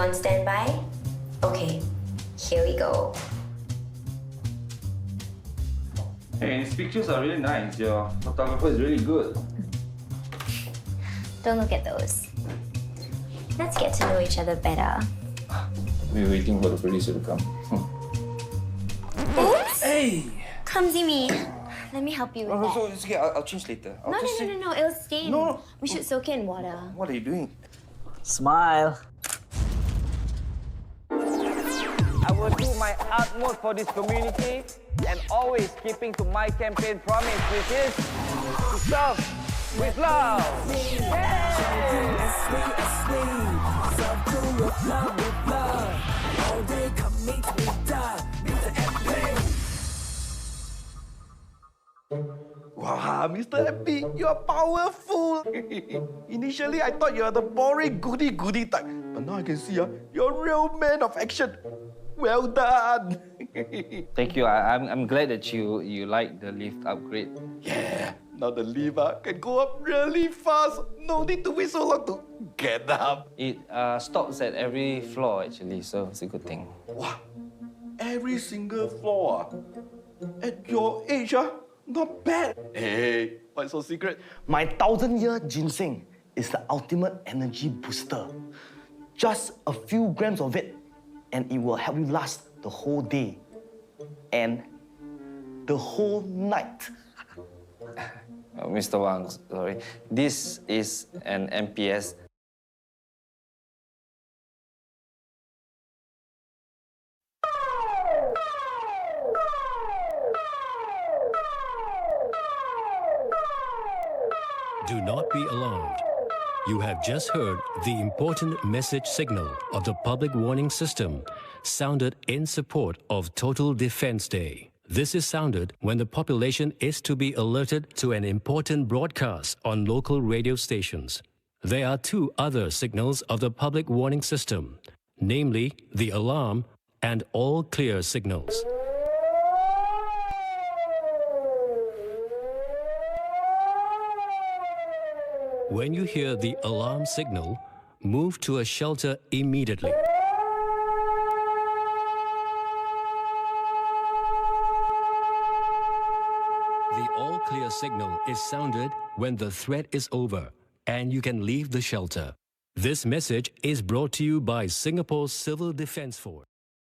on standby? Okay, here we go. Hey, these pictures are really nice. Your photographer is really good. Don't look at those. Let's get to know each other better. We're waiting for the producer to come. Oops! Hey! Clumsy me. Let me help you with that. So it's okay. I'll change later. No, it'll stain. No. We should soak it in water. What are you doing? Smile. I will do my utmost for this community and always keeping to my campaign promise, which is to serve with love. Wow, Mr. MP, you're powerful. Initially, I thought you were the boring goody-goody type. But now I can see you're a real man of action. Well done. Thank you. I'm glad that you like the lift upgrade. Yeah, now the lift can go up really fast. No need to wait so long to get up. It stops at every floor actually, so it's a good thing. Wow, every single floor. At your age, not bad. Hey, what's so secret? My 1000-year ginseng is the ultimate energy booster. Just a few grams of it, and it will help you last the whole day and the whole night. Mr. Wang, sorry. This is an MPS. Do not be alarmed. You have just heard the important message signal of the public warning system sounded in support of Total Defense Day. This is sounded when the population is to be alerted to an important broadcast on local radio stations. There are two other signals of the public warning system, namely the alarm and all clear signals. When you hear the alarm signal, move to a shelter immediately. The all clear signal is sounded when the threat is over and you can leave the shelter. This message is brought to you by Singapore's Civil Defence Force.